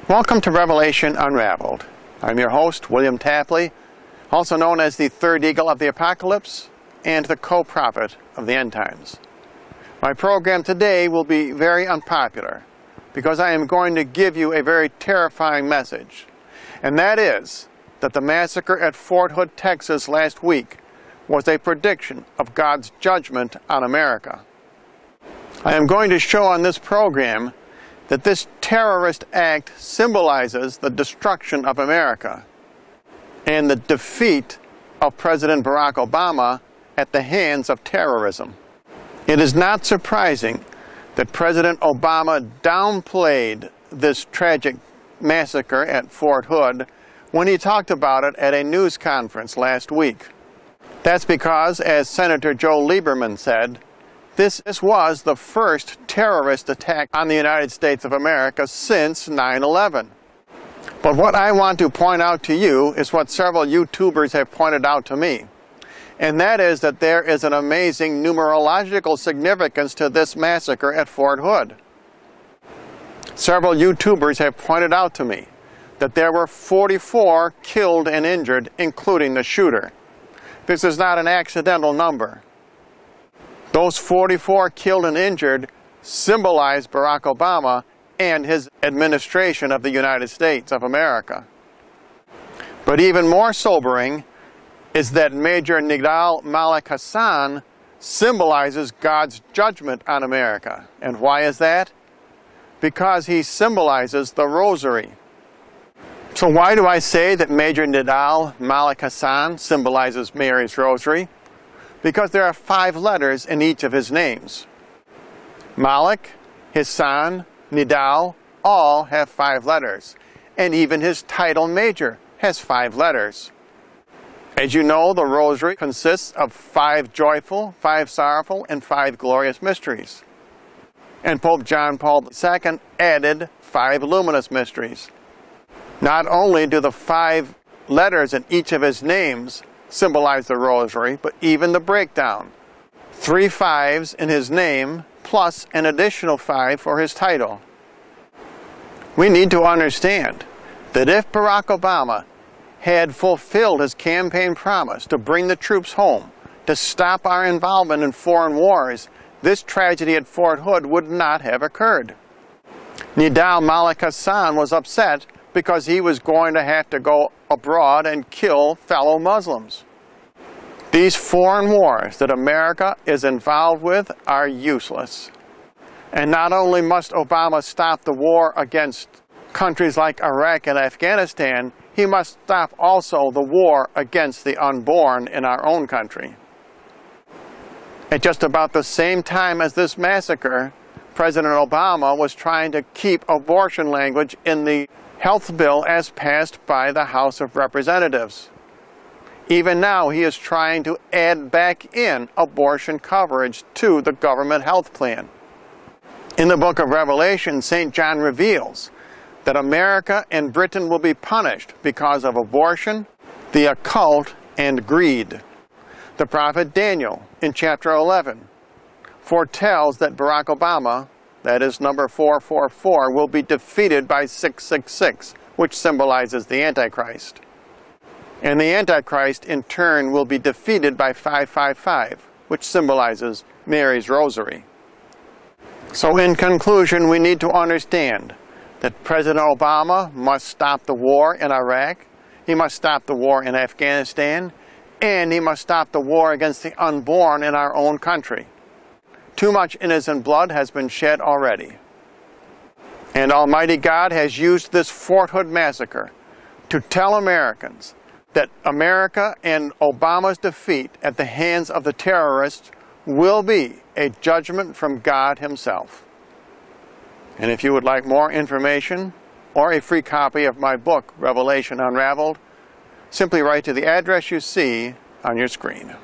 Welcome to Revelation Unraveled. I'm your host, William Tapley, also known as the third eagle of the apocalypse and the co-prophet of the end times. My program today will be very unpopular because I am going to give you a very terrifying message, and that is that the massacre at Fort Hood, Texas last week was a prediction of God's judgment on America. I am going to show on this program that this terrorist act symbolizes the destruction of America and the defeat of President Barack Obama at the hands of terrorism. It is not surprising that President Obama downplayed this tragic massacre at Fort Hood when he talked about it at a news conference last week. That's because, as Senator Joe Lieberman said, this was the first terrorist attack on the United States of America since 9/11. But what I want to point out to you is what several YouTubers have pointed out to me, and that is that there is an amazing numerological significance to this massacre at Fort Hood. Several YouTubers have pointed out to me that there were 44 killed and injured, including the shooter. This is not an accidental number. Those 44 killed and injured symbolize Barack Obama and his administration of the United States of America. But even more sobering is that Major Nidal Malik Hassan symbolizes God's judgment on America. And why is that? Because he symbolizes the rosary. So why do I say that Major Nidal Malik Hassan symbolizes Mary's rosary? Because there are 5 letters in each of his names. Malik, Hassan, Nidal, all have 5 letters. And even his title Major has 5 letters. As you know, the rosary consists of 5 joyful, 5 sorrowful, and 5 glorious mysteries. And Pope John Paul II added 5 luminous mysteries. Not only do the 5 letters in each of his names symbolize the rosary, but even the breakdown. 3 5s in his name, plus an additional 5 for his title. We need to understand that if Barack Obama had fulfilled his campaign promise to bring the troops home, to stop our involvement in foreign wars, this tragedy at Fort Hood would not have occurred. Nidal Malik Hassan was upset because he was going to have to go abroad and kill fellow Muslims. These foreign wars that America is involved with are useless. And not only must Obama stop the war against countries like Iraq and Afghanistan, he must stop also the war against the unborn in our own country. At just about the same time as this massacre, President Obama was trying to keep abortion language in the health bill as passed by the House of Representatives. Even now, he is trying to add back in abortion coverage to the government health plan. In the book of Revelation, St. John reveals that America and Britain will be punished because of abortion, the occult, and greed. The prophet Daniel, in chapter 11, foretells that Barack Obama, that is number 444, will be defeated by 666, which symbolizes the Antichrist. And the Antichrist, in turn, will be defeated by 555, which symbolizes Mary's rosary. So in conclusion, we need to understand that President Obama must stop the war in Iraq, he must stop the war in Afghanistan, and he must stop the war against the unborn in our own country. Too much innocent blood has been shed already. And Almighty God has used this Fort Hood massacre to tell Americans that America and Obama's defeat at the hands of the terrorists will be a judgment from God Himself. And if you would like more information or a free copy of my book, Revelation Unraveled, simply write to the address you see on your screen.